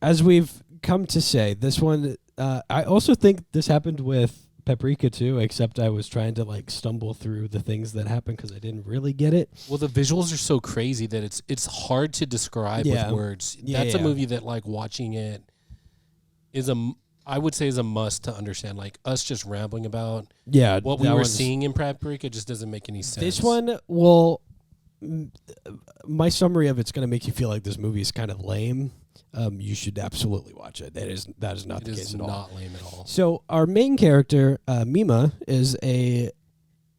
as we've come to say, this one, I also think this happened with Paprika too, except I was trying to like stumble through the things that happened because I didn't really get it. Well, the visuals are so crazy that it's hard to describe with words. That's a movie that like watching it is I would say is a must to understand. Like us just rambling about what we were seeing in Paprika just doesn't make any sense. This one will. My summary of it's going to make you feel like this movie is kind of lame. You should absolutely watch it. That is not the case at all. It is not lame at all. So our main character, Mima, is a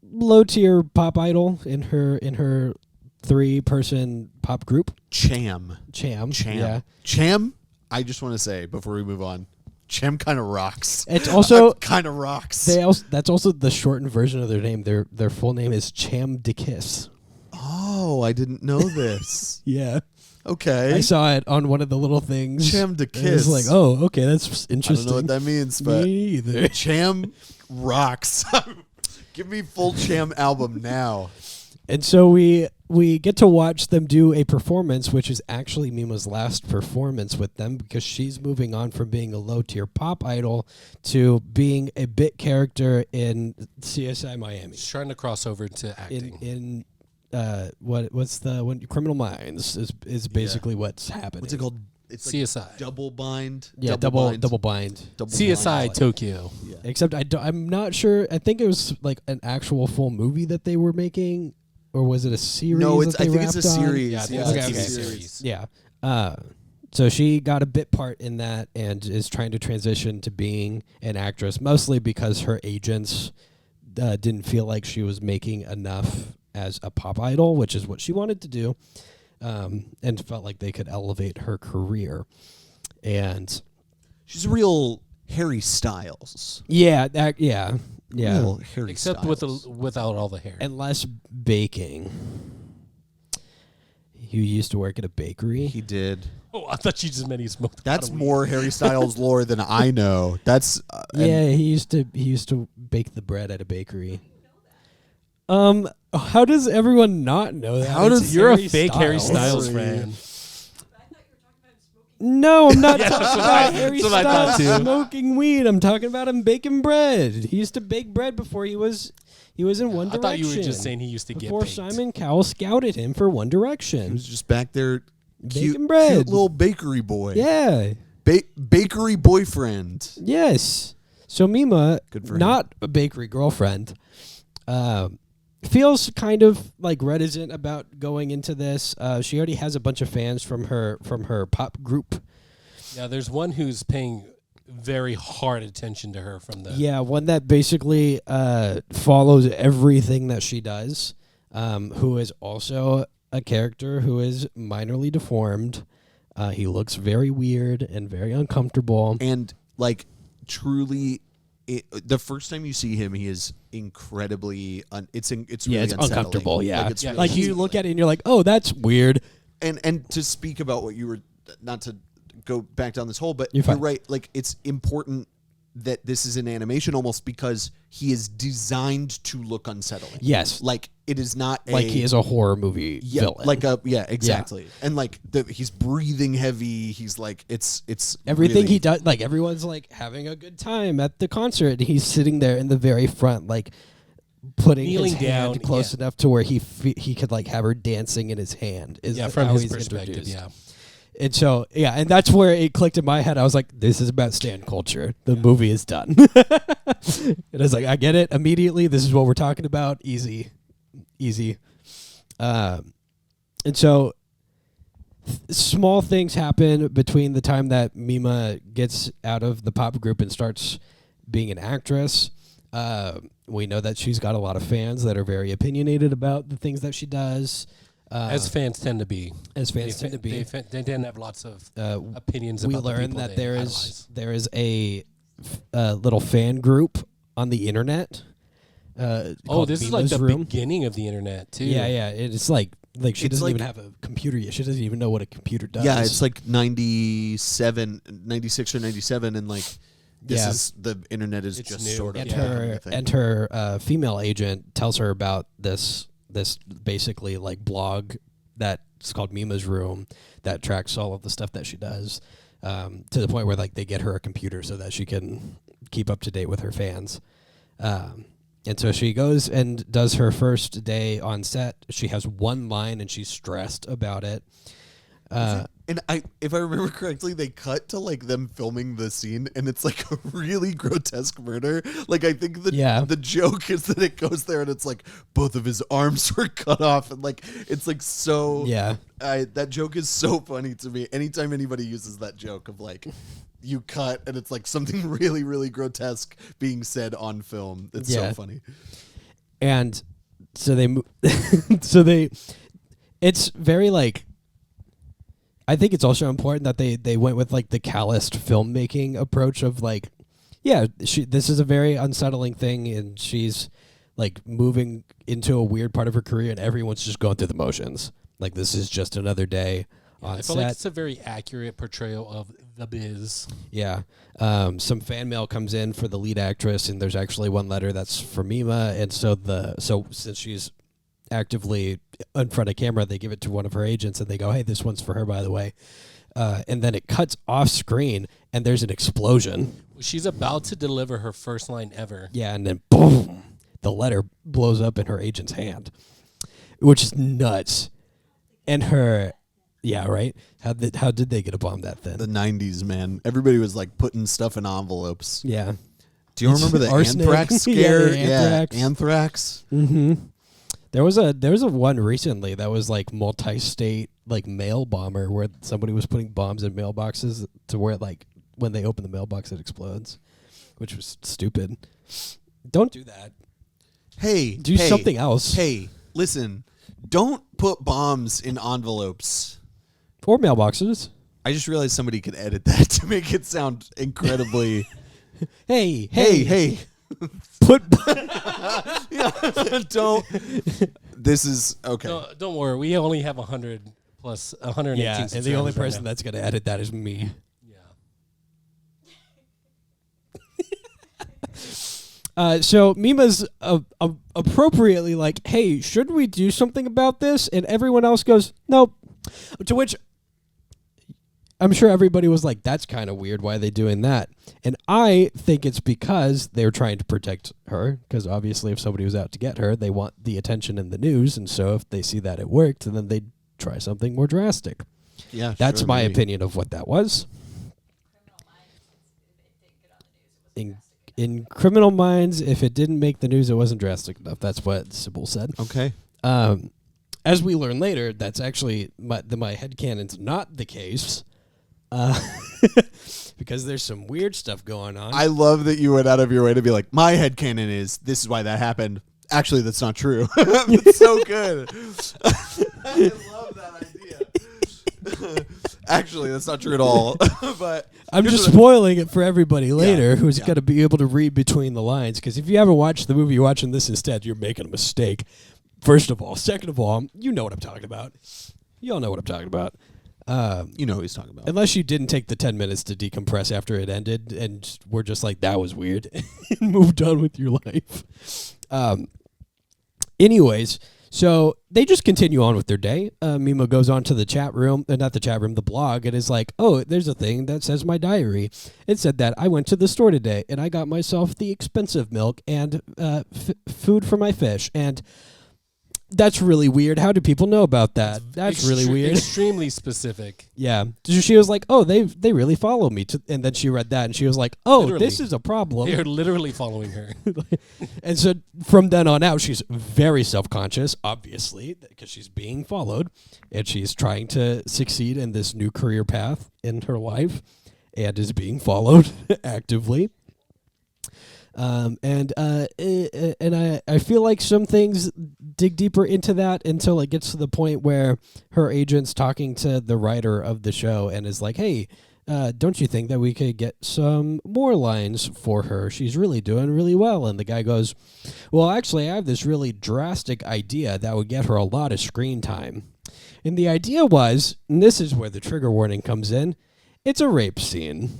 low tier pop idol in her 3-person pop group. Cham. Yeah. Cham. I just want to say before we move on, Cham kind of rocks. It's also kind of rocks. That's also the shortened version of their name. Their full name is Cham de Kiss. Oh, I didn't know this. Yeah. Okay. I saw it on one of the little things. Cham de Kiss. It was like, oh, okay, that's interesting. I don't know what that means, but me either. Cham rocks. Give me full Cham album now. And so we get to watch them do a performance, which is actually Mima's last performance with them because she's moving on from being a low-tier pop idol to being a bit character in CSI Miami. She's trying to cross over to acting. In what's the one? Criminal Minds is basically what's happening. What's it called? It's CSI. Like double bind. Yeah, double bind. CSI Tokyo. Yeah. Except I'm not sure. I think it was like an actual full movie that they were making. Or was it a series? No, I think it's a series. Yeah, okay. Series. Yeah. So she got a bit part in that and is trying to transition to being an actress, mostly because her agents didn't feel like she was making enough as a pop idol, which is what she wanted to do, and felt like they could elevate her career. And she's a real Harry Styles. Yeah. Yeah, except without all the hair and less baking. He used to work at a bakery. He did. Oh, I thought you just meant he smoked. That's more Harry Styles lore than I know. That's he used to bake the bread at a bakery. How does everyone not know that? How does you're Harry a fake Styles. Harry Styles fan? No, I'm not talking about Harry Styles I thought too. Smoking weed. I'm talking about him baking bread. He used to bake bread before he was in One Direction. I thought you were just saying he used to get before baked. Simon Cowell scouted him for One Direction. He was just back there, baking bread. Cute little bakery boy. Yeah, bakery boyfriend. Yes. So Mima, not a bakery girlfriend, feels kind of like reticent about going into this. She already has a bunch of fans from her pop group. Yeah, there's one who's paying very hard attention to her from the... Yeah, one that basically follows everything that she does, who is also a character who is minorly deformed. He looks very weird and very uncomfortable. And, like, truly... the first time you see him, he is incredibly. It's really it's uncomfortable. Yeah, like you look at it and you're like, oh, that's weird. And to speak about what you were, not to go back down this hole, but you're right. Like it's important that this is an animation almost because he is designed to look unsettling. Yes, like it is not like he is a horror movie villain. Exactly. Yeah. And like he's breathing heavy. He's like it's everything really, he does. Like everyone's like having a good time at the concert. And he's sitting there in the very front, like putting kneeling his hand close enough to where he could like have her dancing in his hand. From his perspective. Introduced. Yeah. And so, and that's where it clicked in my head. I was like, this is about stan culture. The movie is done. And I was like, I get it immediately. This is what we're talking about. Easy. And so, small things happen between the time that Mima gets out of the pop group and starts being an actress. We know that she's got a lot of fans that are very opinionated about the things that she does. As fans tend to be. They tend to have lots of opinions about the people. We learned that there is a little fan group on the internet. This is like the beginning of the internet, too. Yeah. It's like she doesn't even have a computer yet. She doesn't even know what a computer does. Yeah, it's like 96 or 97, and like this is the internet is it's just new. Sort of. And her female agent tells her about this basically like blog that's called Mima's Room that tracks all of the stuff that she does. to the point where like they get her a computer so that she can keep up to date with her fans. And so she goes and does her first day on set. She has one line and she's stressed about it. And if I remember correctly, they cut to like them filming the scene, and it's like a really grotesque murder. Like I think the joke is that it goes there and it's like both of his arms were cut off, and like it's like so. Yeah, that joke is so funny to me. Anytime anybody uses that joke of like you cut and it's like something really really grotesque being said on film, it's so funny. And so it's very like. I think it's also important that they went with like the calloused filmmaking approach of like, this is a very unsettling thing, and she's like moving into a weird part of her career, and everyone's just going through the motions. Like this is just another day on I set. feel like it's a very accurate portrayal of the biz. Yeah. Some fan mail comes in for the lead actress, and there's actually one letter that's for Mima, and so since she's actively in front of camera, they give it to one of her agents and they go, hey, this one's for her, by the way. And then it cuts off screen and there's an explosion. She's about to deliver her first line ever. Yeah, and then boom, the letter blows up in her agent's hand, which is nuts. And her, right? How did they get a bomb that thin? The 90s, man. Everybody was like putting stuff in envelopes. Yeah. Do you remember the arsenic. anthrax scare? Anthrax. Anthrax. Mm-hmm. There was a one recently that was like multi-state like mail bomber where somebody was putting bombs in mailboxes to where like when they open the mailbox it explodes, which was stupid. Don't do that. Do something else. Hey, listen, don't put bombs in envelopes or mailboxes. I just realized somebody could edit that to make it sound incredibly. Hey. Put don't. This is okay. Don't worry. We only have 100 plus 118. Yeah, and the only person that's going to edit that is me. Yeah. So Mima's appropriately like, hey, should we do something about this? And everyone else goes, nope. To which I'm sure everybody was like, that's kind of weird. Why are they doing that? And I think it's because they're trying to protect her, because obviously if somebody was out to get her, they want the attention in the news. And so if they see that it worked, then they'd try something more drastic. Yeah, that's my opinion of what that was. In Criminal Minds, if it didn't make the news, it wasn't drastic enough. That's what Sybil said. Okay. As we learn later, that's actually my headcanon's not the case. Because there's some weird stuff going on. I love that you went out of your way to be like, my headcanon is this is why that happened. Actually, that's not true. That's so good. I love that idea. Actually, that's not true at all. But I'm just spoiling it for everybody later who's got to be able to read between the lines. Because if you haven't watched the movie, you're watching this instead, you're making a mistake. First of all. Second of all, you know what I'm talking about. You all know what I'm talking about. You know what he's talking about. Unless you didn't take the 10 minutes to decompress after it ended and we're just like, that was weird, and moved on with your life. Anyways, so they just continue on with their day. Mima goes on to the chat room, not the chat room, the blog, and is like, oh, there's a thing that says my diary. It said that I went to the store today and I got myself the expensive milk and food for my fish. And that's really weird. How do people know about that? That's really weird. Extremely specific. Yeah. She was like, oh, they really follow me. And then she read that and she was like, oh, literally. This is a problem. They're literally following her. And so from then on out, she's very self-conscious, obviously, because she's being followed. And she's trying to succeed in this new career path in her life and is being followed actively. And I feel like some things dig deeper into that until it gets to the point where her agent's talking to the writer of the show and is like, hey, don't you think that we could get some more lines for her? She's really doing really well. And the guy goes, well, actually, I have this really drastic idea that would get her a lot of screen time. And the idea was, and this is where the trigger warning comes in, it's a rape scene.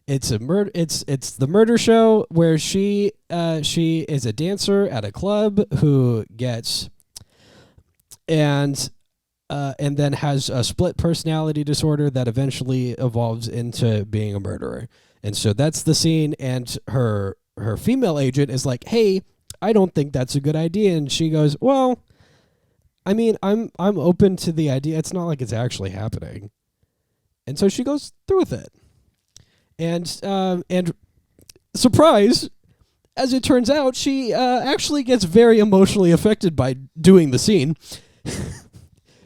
It's a murder. It's the murder show where she is a dancer at a club who gets, and and then has a split personality disorder that eventually evolves into being a murderer. And so that's the scene, and her female agent is like, "Hey, I don't think that's a good idea." And she goes, "Well, I mean, I'm open to the idea. It's not like it's actually happening." And so she goes through with it. And surprise, as it turns out, she actually gets very emotionally affected by doing the scene.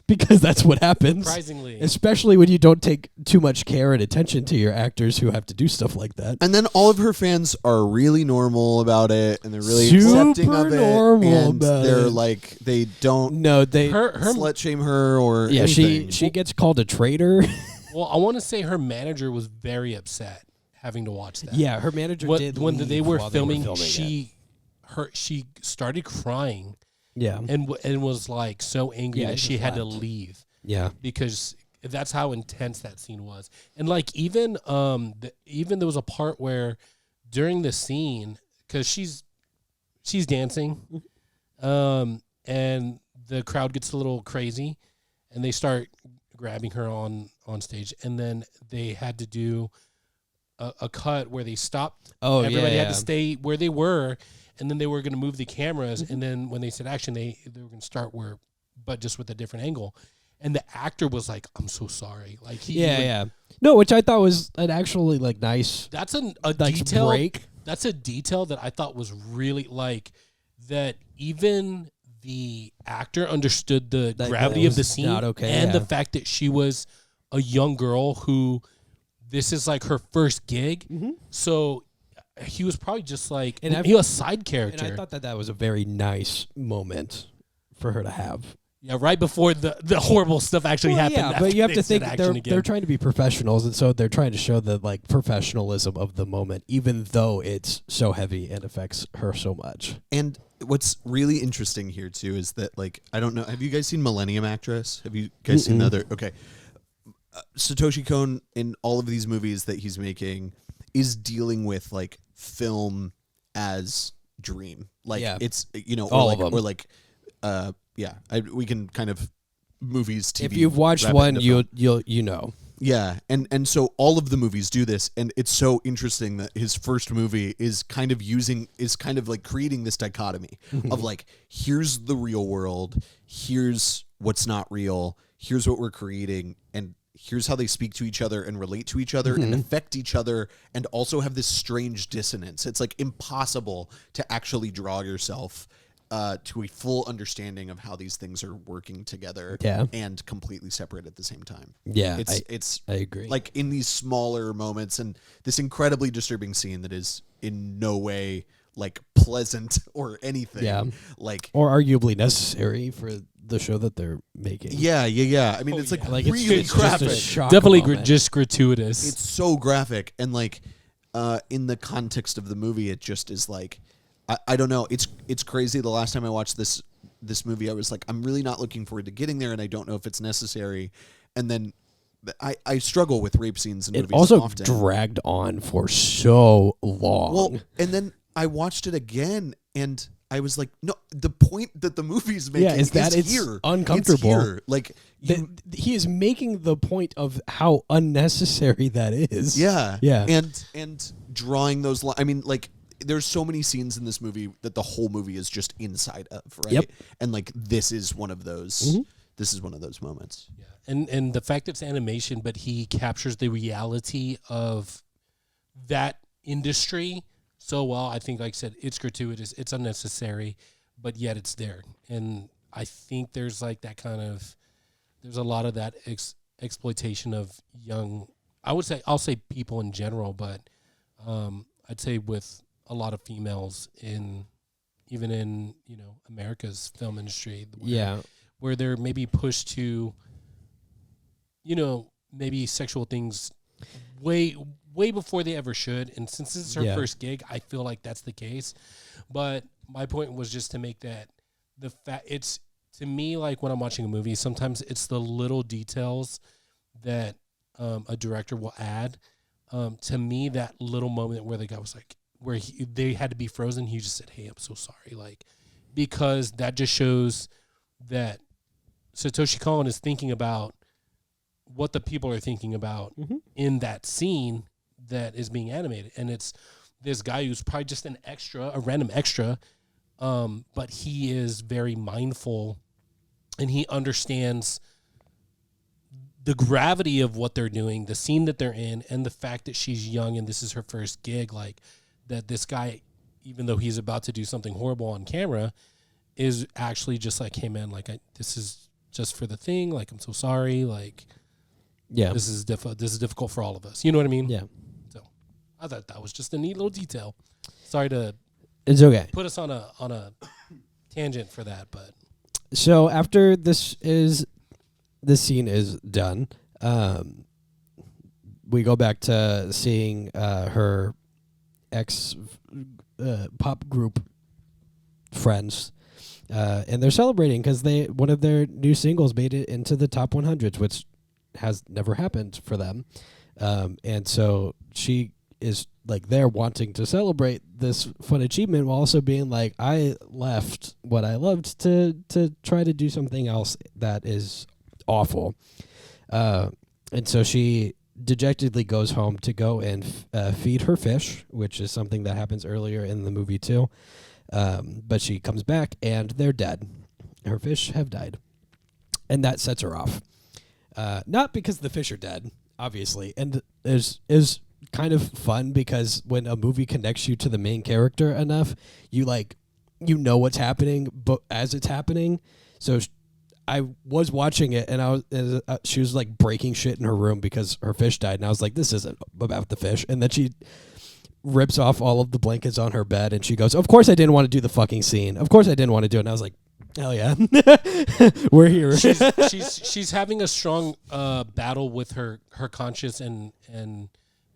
Because that's what happens. Surprisingly. Especially when you don't take too much care and attention to your actors who have to do stuff like that. And then all of her fans are really normal about it, and they're really accepting of it. And they're like, they don't slut shame her or anything. She gets called a traitor. Well, I want to say her manager was very upset having to watch that. Yeah, her manager did. When they were filming, she started crying. Yeah, and was like so angry that she had to leave. Yeah, because that's how intense that scene was. And like even there was a part where during the scene, because she's dancing, and the crowd gets a little crazy, and they start grabbing her on stage, and then they had to do a cut where they stopped. Everybody had to stay where they were. And then they were going to move the cameras, and then when they said action, they were going to start but just with a different angle. And the actor was like, "I'm so sorry." Like no, which I thought was an actually like nice. That's a detail. Break. That's a detail that I thought was really like that. Even the actor understood the gravity of the scene and the fact that she was a young girl who this is like her first gig, so. He was probably just like he was a side character. And I thought that was a very nice moment for her to have. Yeah, right before the horrible stuff actually happened. Yeah, but you have to think they're trying to be professionals, and so they're trying to show the like professionalism of the moment, even though it's so heavy and affects her so much. And what's really interesting here too is that like I don't know, have you guys seen Millennium Actress? Have you guys seen the other? Okay, Satoshi Kon in all of these movies that he's making is dealing with like film as dream, like it's all of them. or like we can kind of movies TV. If you've watched one, you'll know. Yeah, and so all of the movies do this, and it's so interesting that his first movie is kind of like creating this dichotomy of like, here's the real world, here's what's not real, here's what we're creating, and here's how they speak to each other and relate to each other and affect each other, and also have this strange dissonance. It's like impossible to actually draw yourself to a full understanding of how these things are working together and completely separate at the same time. Yeah, I agree. Like in these smaller moments, and this incredibly disturbing scene that is in no way like pleasant or anything. Like or arguably necessary for the show that they're making. Yeah. I mean, it's like really it's graphic. Definitely just gratuitous. It's so graphic, and like in the context of the movie, it just is like I don't know. It's crazy. The last time I watched this movie, I was like, I'm really not looking forward to getting there, and I don't know if it's necessary. And then I struggle with rape scenes in movies. It also often. dragged on for so long. Well, and then I watched it again, and I was like, no, the point that the movie's making is that it's here. Uncomfortable. It's here. Like he is making the point of how unnecessary that is. Yeah. Yeah. And drawing those I mean, like, there's so many scenes in this movie that the whole movie is just inside of, right? Yep. And like this is one of those this is one of those moments. Yeah. And the fact it's animation, but he captures the reality of that industry so well. I think, like I said, it's gratuitous, it's unnecessary, but yet it's there. And I think there's like that kind of, there's a lot of that exploitation of young, I'll say people in general, but I'd say with a lot of females even in America's film industry, where they're maybe pushed to, maybe sexual things way before they ever should. And since this is her first gig, I feel like that's the case. But my point was just to make that it's to me, like when I'm watching a movie, sometimes it's the little details that a director will add. To me, that little moment where the guy was like, where they had to be frozen, he just said, "Hey, I'm so sorry," like, because that just shows that Satoshi Kon is thinking about what the people are thinking about in that scene that is being animated. And it's this guy who's probably just a random extra, but he is very mindful and he understands the gravity of what they're doing, the scene that they're in, and the fact that she's young and this is her first gig, like that this guy, even though he's about to do something horrible on camera, is actually just like, hey man, like this is just for the thing. Like, I'm so sorry. Like, this is difficult for all of us. You know what I mean? Yeah. So I thought that was just a neat little detail. Sorry to It's okay. put us on a tangent for that, but so after this scene is done, we go back to seeing her ex pop group friends, and they're celebrating because one of their new singles made it into the top 100s, which has never happened for them, and so she is like there wanting to celebrate this fun achievement while also being like, I left what I loved to try to do something else that is awful, and so she dejectedly goes home to go and feed her fish, which is something that happens earlier in the movie too. But she comes back and they're dead. Her fish have died, and that sets her off. Not because the fish are dead, obviously, and is kind of fun because when a movie connects you to the main character enough, you know what's happening, but as it's happening. So I was watching it, and she was like breaking shit in her room because her fish died, and I was like, this isn't about the fish. And then she rips off all of the blankets on her bed, and she goes, of course I didn't want to do the fucking scene. Of course I didn't want to do it. And I was like, hell yeah. We're here. She's having a strong battle with her conscience and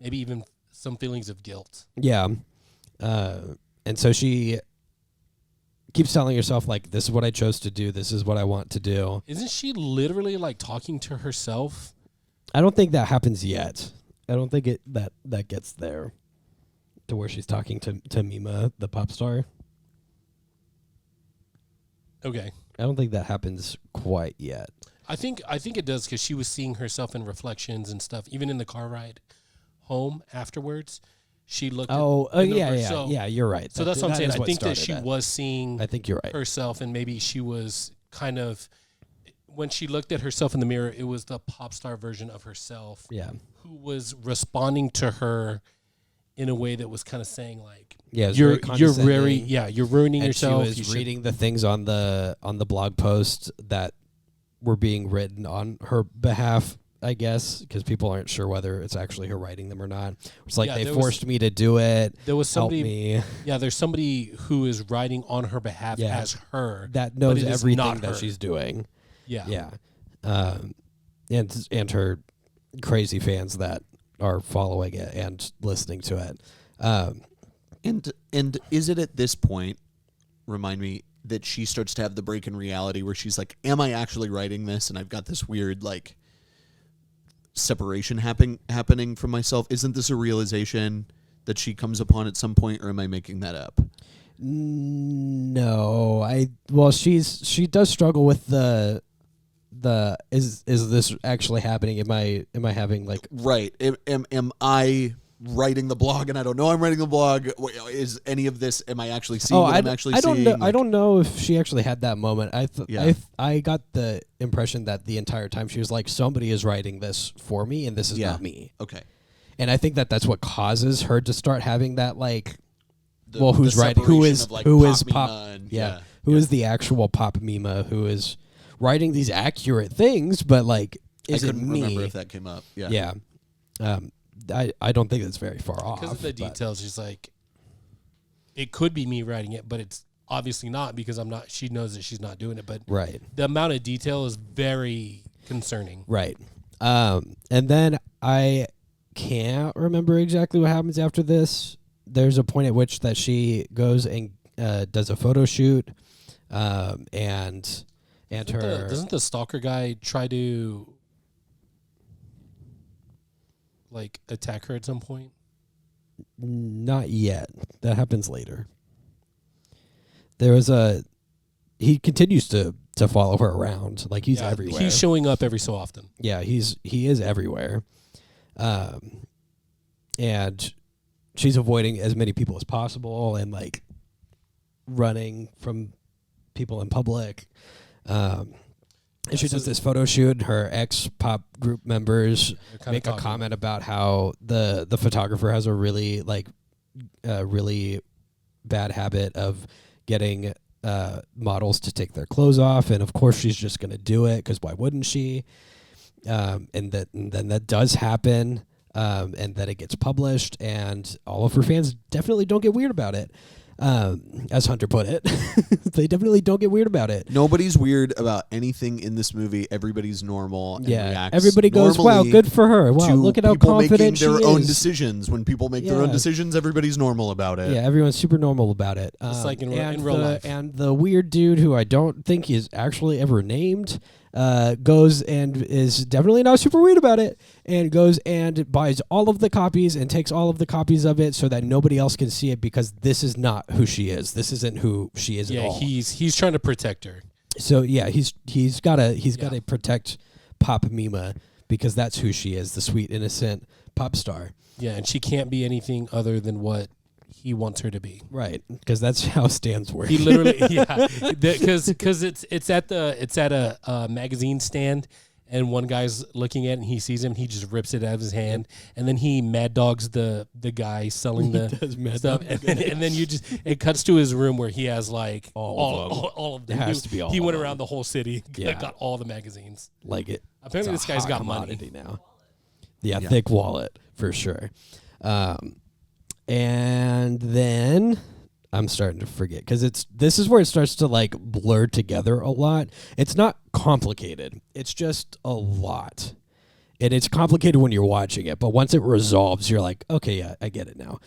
maybe even some feelings of guilt. Yeah. And so she keeps telling herself, like, this is what I chose to do. This is what I want to do. Isn't she literally like talking to herself? I don't think that happens yet. I don't think that gets there to where she's talking to Mima, the pop star. Okay. I don't think that happens quite yet. I think it does because she was seeing herself in reflections and stuff. Even in the car ride home afterwards, she looked. Yeah. You're right. So that's what I'm saying. I think that she was seeing. I think you're right. Herself, and maybe she was kind of when she looked at herself in the mirror, it was the pop star version of herself. Yeah. Who was responding to her in a way that was kind of saying like, you're ruining and yourself. She was reading the things on the blog post that were being written on her behalf, I guess, because people aren't sure whether it's actually her writing them or not. It's like, they forced me to do it. There was somebody. Help me. Yeah, there's somebody who is writing on her behalf as her that knows everything that she's doing. Yeah. And her crazy fans that are following it and listening to it. And is it at this point, remind me, that she starts to have the break in reality where she's like, am I actually writing this? And I've got this weird like separation happening from myself. Isn't this a realization that she comes upon at some point, or am I making that up? No, she does struggle with the is this actually happening? Am I having like right? Am I writing the blog and I don't know I'm writing the blog? Is any of this? Am I actually seeing what I'm actually seeing? Know, I don't know if she actually had that moment. I got the impression that the entire time she was like, somebody is writing this for me, and this is not me. Okay, and I think that's what causes her to start having that like. Who's writing? Who is pop? Who is the actual pop Mima? Who is writing these accurate things? But like, is it me? I couldn't remember if that came up. Yeah. I don't think that's very far off. Because of the details, she's like, it could be me writing it, but it's obviously not because I'm not. She knows that she's not doing it, but right. The amount of detail is very concerning. Right. And then I can't remember exactly what happens after this. There's a point at which that she goes and does a photo shoot, and doesn't the stalker guy try to like attack her at some point? Not yet. That happens later. He continues to to follow her around. Like he's everywhere. He's showing up every so often. Yeah, he is everywhere. And she's avoiding as many people as possible and like running from people in public. And she does this photo shoot. Her ex-pop group members make a comment about how the photographer has a really really bad habit of getting models to take their clothes off, and of course she's just going to do it because why wouldn't she? And then that does happen, and then it gets published, and all of her fans definitely don't get weird about it. As Hunter put it, they definitely don't get weird about it. Nobody's weird about anything in this movie. Everybody's normal. And reacts everybody goes, "Wow, good for her! Wow, look at how confident she is." People making their own decisions. When people make their own decisions, everybody's normal about it. Yeah, everyone's super normal about it. It's like in real life. And the weird dude who I don't think is actually ever named goes and is definitely not super weird about it, and goes and buys all of the copies and takes all of the copies of it so that nobody else can see it, because this is not who she is. This isn't who she is at all. Yeah, he's trying to protect her. So yeah, he's got to protect Pop Mima, because that's who she is, the sweet innocent pop star. Yeah, and she can't be anything other than what he wants her to be. Right, because that's how stands work. He literally, because it's at a magazine stand, and one guy's looking at it and he sees him, and he just rips it out of his hand, and then he mad dogs the guy selling the stuff, and then it cuts to his room where he has like all of them. It has to be all. He of went them. around the whole city, got all the magazines. Like it. Apparently, this guy's got money now. Yeah, thick wallet for sure. And then I'm starting to forget, because this is where it starts to like blur together a lot. It's not complicated. It's just a lot. And it's complicated when you're watching it, but once it resolves, you're like, okay, yeah, I get it now.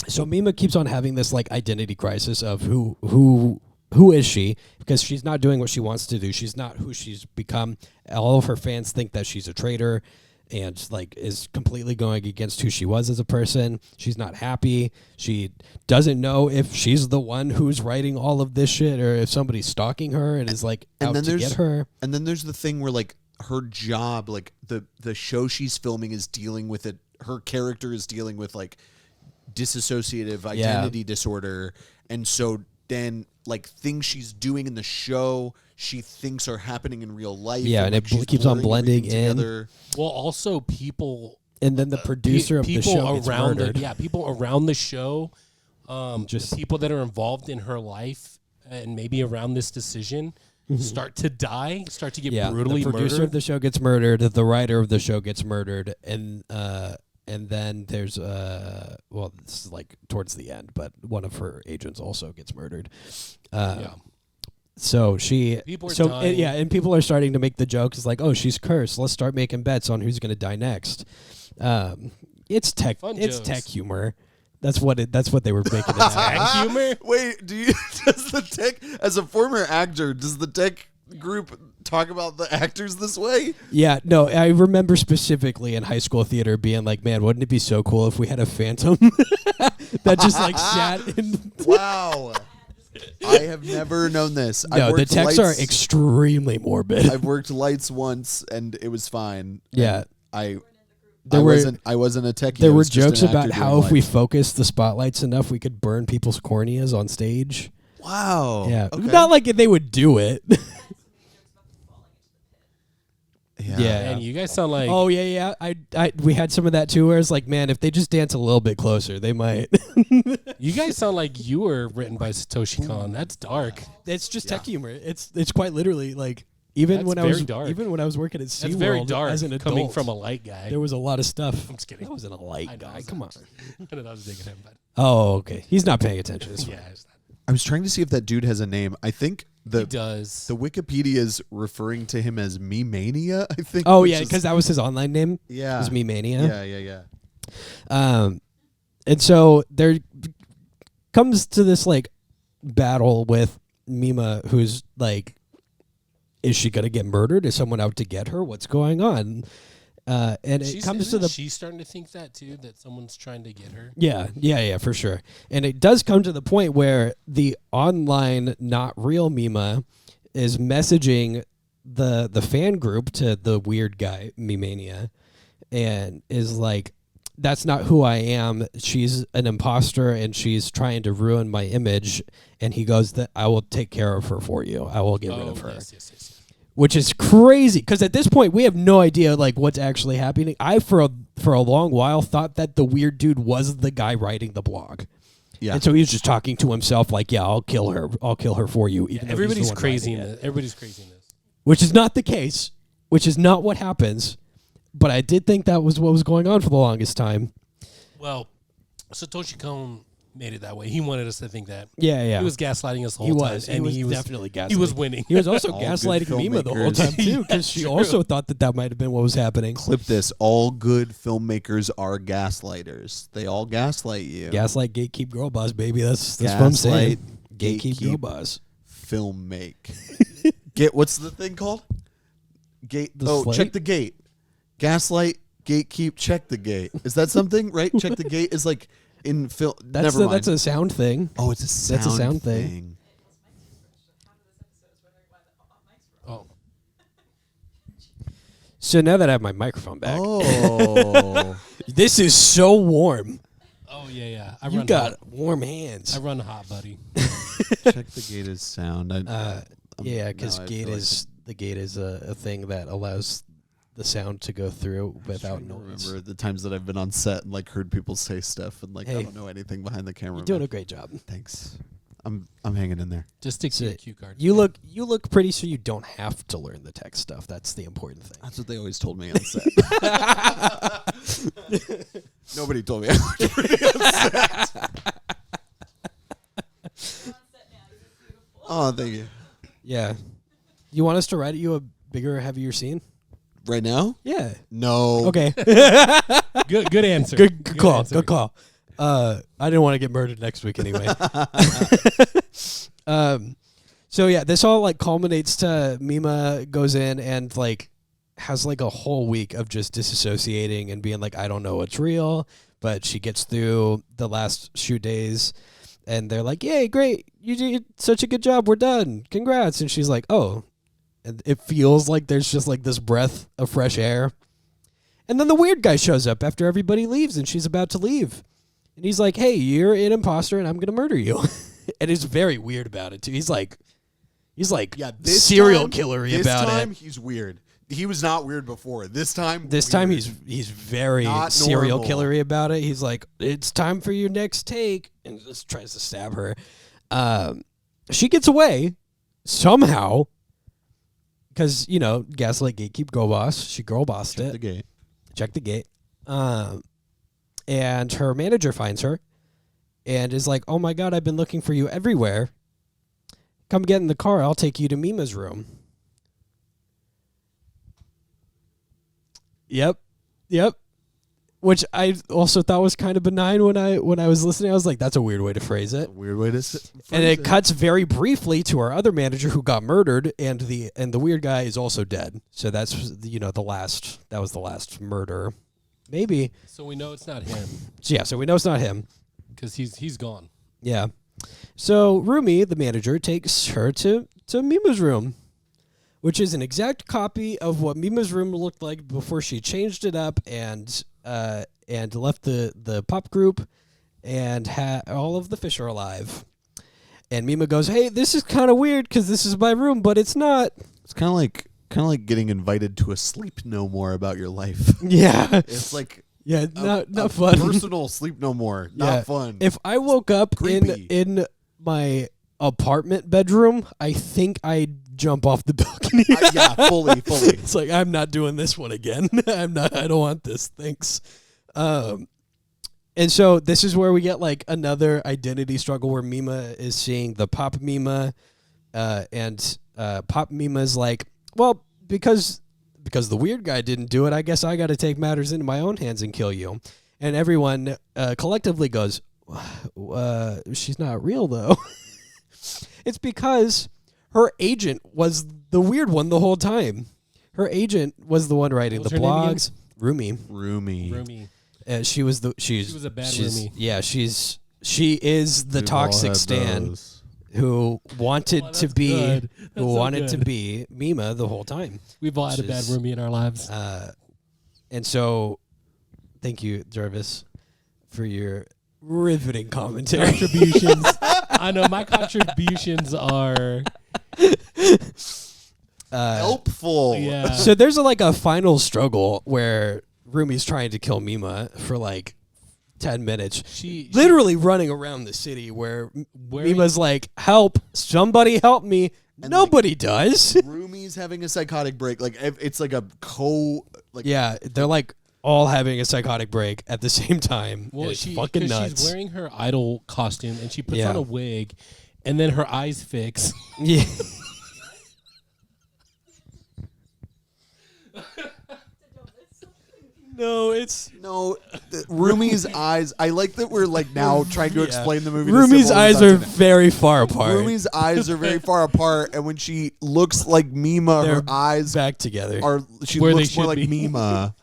So Mima keeps on having this like identity crisis of who is she? Because she's not doing what she wants to do. She's not who she's become. All of her fans think that she's a traitor, and like is completely going against who she was as a person. She's not happy. She doesn't know if she's the one who's writing all of this shit, or if somebody's stalking her and is like out to get her. And then there's the thing where like her job, like the show she's filming is dealing with it. Her character is dealing with like dissociative identity disorder, and so then like things she's doing in the show she thinks are happening in real life. Yeah, and it keeps on blending in. Together. Well, also people, and then the producer of the show gets murdered. People around the show, just people that are involved in her life and maybe around this decision start to die, start to get brutally murdered. The producer of the show gets murdered. The writer of the show gets murdered, and then there's this is like towards the end, but one of her agents also gets murdered. So and people are starting to make the jokes. It's like, oh, she's cursed. Let's start making bets on who's going to die next. It's tech humor. That's what they were making. Tech humor. Wait, does the tech, as a former actor, does the tech group talk about the actors this way? Yeah, no, I remember specifically in high school theater being like, man, wouldn't it be so cool if we had a phantom that just like sat in. Wow. I have never known this. No, the techs are extremely morbid. I've worked lights once and it was fine. Yeah. I wasn't a techie. There were jokes about how if we focused the spotlights enough, we could burn people's corneas on stage. Wow. Yeah. Okay. Not like they would do it. Yeah. And you guys sound like... Oh, yeah. We had some of that, too, where it's like, man, if they just dance a little bit closer, they might. You guys sound like you were written by Satoshi Kon. That's dark. It's just tech humor. It's quite literally, like, even when I was working at SeaWorld, that's very dark as an adult, coming from a light guy. There was a lot of stuff. I'm just kidding. That wasn't a light guy. Come on. I was digging him, but... Oh, okay. He's not paying attention. Yeah, I was trying to see if that dude has a name. I think he does. The Wikipedia is referring to him as Me-Mania, I think. Oh, yeah, because that was his online name. Yeah. It was Me-Mania. Yeah. And so there comes to this, like, battle with Mima, who's, like, is she going to get murdered? Is someone out to get her? What's going on? And it comes to she's starting to think that too, that someone's trying to get her. Yeah, for sure. And it does come to the point where the online not real Mima is messaging the fan group to the weird guy Mimania, and is like, that's not who I am. She's an imposter and she's trying to ruin my image. And he goes, that I will take care of her for you. I will get rid of her. Yes. Which is crazy, because at this point we have no idea like what's actually happening. I for a long while thought that the weird dude was the guy writing the blog. Yeah. And so he was just talking to himself like, yeah, I'll kill her. I'll kill her for you. Even everybody's crazy in this. Everybody's crazy in this. Which is not the case, which is not what happens. But I did think that was what was going on for the longest time. Well, Satoshi Kon made it that way. He wanted us to think that. Yeah. He was gaslighting us the whole time. He was definitely gaslighting. He was winning. He was also gaslighting Mima the whole time, too, because she also thought that might have been what was happening. Clip this. All good filmmakers are gaslighters. They all gaslight you. Gaslight, gatekeep, girl boss, baby. That's what I'm saying. Gatekeep, girl boss. Film make. What's the thing called? Check the gate. Gaslight, gatekeep, check the gate. Is that something, right? Check the gate is like in film. Never mind. That's a sound thing. Oh, it's a sound thing. Oh. So now that I have my microphone back. Oh. This is so warm. Oh, yeah. You got warm hands. I run hot, buddy. Check the gate is sound. Because the gate is a thing that allows the sound to go through without noise. Remember the times that I've been on set and like heard people say stuff and like hey, I don't know anything behind the camera. You're doing a great job. Thanks. I'm hanging in there. Just stick to your cue card. You look pretty, so you don't have to learn the tech stuff. That's the important thing. That's what they always told me on set. Nobody told me I looked pretty on set. Oh, thank you. Yeah. You want us to write you a bigger, heavier scene? Right now? Yeah. No. Okay. Good answer. Good call. Answer. Good call. I didn't want to get murdered next week anyway. So yeah, this all like culminates to Mima goes in and like has like a whole week of just disassociating and being like, I don't know what's real, but she gets through the last shoot days and they're like, yay, great. You did such a good job. We're done. Congrats. And she's like, oh, and it feels like there's just like this breath of fresh air. And then the weird guy shows up after everybody leaves and she's about to leave. And he's like, hey, you're an imposter and I'm going to murder you. And he's very weird about it, too. He's like serial killer-y about it. This time, he's weird. He was not weird before. This time, he's very serial killer-y about it. He's like, it's time for your next take. And just tries to stab her. She gets away somehow. Because, gaslight, gatekeep, girl boss. She girl bossed it. Check the gate. And her manager finds her and is like, oh my God, I've been looking for you everywhere. Come get in the car. I'll take you to Mima's room. Yep. Which I also thought was kind of benign when I was listening. I was like, that's a weird way to phrase it. And it cuts very briefly to our other manager who got murdered, and the weird guy is also dead. So that's that was the last murder. Maybe. So we know it's not him. So we know it's not him. Because he's gone. Yeah. So Rumi, the manager, takes her to Mima's room, which is an exact copy of what Mima's room looked like before she changed it up and left the pop group and all of the fish are alive. And Mima goes, hey, this is kind of weird because this is my room, but it's not. It's kind of like getting invited to a sleep no more about your life. Yeah. It's like not fun. Personal sleep no more. Not fun. If I woke up in my apartment bedroom, I think I'd jump off the balcony. Fully. It's like, I'm not doing this one again. I don't want this. Thanks. And so this is where we get like another identity struggle where Mima is seeing the Pop Mima, and Pop Mima's like, well, because the weird guy didn't do it, I guess I got to take matters into my own hands and kill you. And everyone collectively goes, she's not real, though. It's because her agent was the weird one the whole time. Her agent was the one writing the blogs. Rumi. She was a bad Rumi. Yeah, she is the toxic stan who wanted to be to be Mima the whole time. We've all had a bad Rumi in our lives. And so, thank you, Jarvis, for your riveting commentary. Contributions. I know my contributions are helpful. Yeah. So there's a final struggle where Rumi's trying to kill Mima for 10 minutes. She literally running around the city where Mima's like, help, somebody help me. And nobody does. Rumi's having a psychotic break. It's like a yeah, they're all having a psychotic break at the same time. Well, it's fucking nuts. She's wearing her idol costume and she puts on a wig and then her eyes fix. Yeah. No, Rumi's eyes. I like that we're now trying to explain the movie. Rumi's eyes are very far apart. Rumi's eyes are very far apart, and when she looks like Mima, her eyes back together. She looks more like Mima.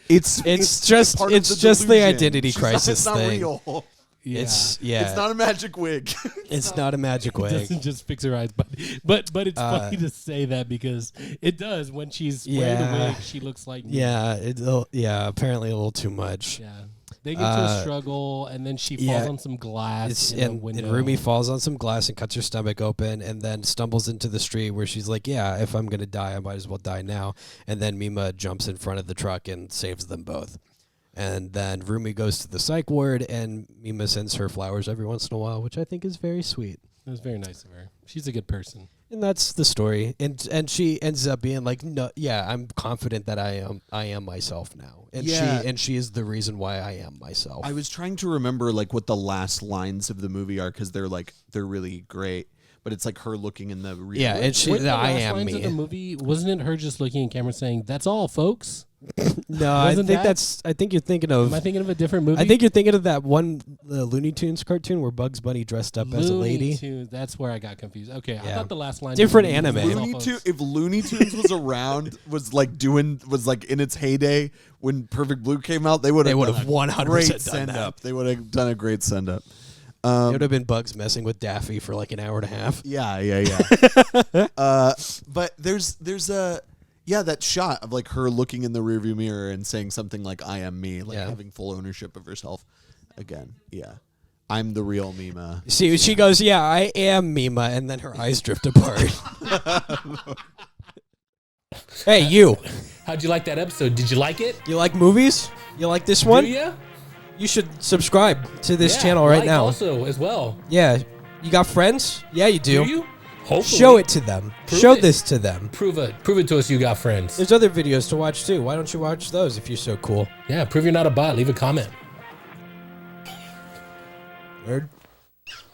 It's just the identity crisis it's not thing. Real. Yeah. It's not a magic wig. It's not a magic wig. It doesn't just fix her eyes, but it's funny to say that because it does. When she's wearing the wig, she looks like me. Apparently a little too much. Yeah, they get to a struggle, and then she falls on some glass in the window. And Rumi falls on some glass and cuts her stomach open, and then stumbles into the street where she's like, "Yeah, if I'm gonna die, I might as well die now." And then Mima jumps in front of the truck and saves them both. And then Rumi goes to the psych ward, and Mima sends her flowers every once in a while, which I think is very sweet. It was very nice of her. She's a good person. And that's the story. And she ends up being like, no, yeah, I'm confident that I am myself now. And she is the reason why I am myself. I was trying to remember what the last lines of the movie are because they're really great. But it's her looking in the rear. Yeah, and I am lines me. Of the movie, wasn't it her just looking in camera saying, "That's all, folks"? No, I think you're thinking of. Am I thinking of a different movie? I think you're thinking of that one Looney Tunes cartoon where Bugs Bunny dressed up as a lady. Tunes, that's where I got confused. Okay, I thought the last line. Different anime. If Looney Tunes was around, was in its heyday when Perfect Blue came out, they would have 100% done that. They would have done a great send up. It would have been Bugs messing with Daffy for an hour and a half. Yeah. But there's that shot of her looking in the rearview mirror and saying something like "I am me," having full ownership of herself. Again, I'm the real Mima. See, she goes, "Yeah, I am Mima," and then her eyes drift apart. Hey, you! How'd you like that episode? Did you like it? You like movies? You like this one? Do ya? You should subscribe to this channel right now. Also, as well. Yeah. You got friends? Yeah, you do. Do you? Hopefully. Show it to them. Show this to them. Prove it. Prove it to us you got friends. There's other videos to watch too. Why don't you watch those if you're so cool? Yeah, prove you're not a bot. Leave a comment. Word.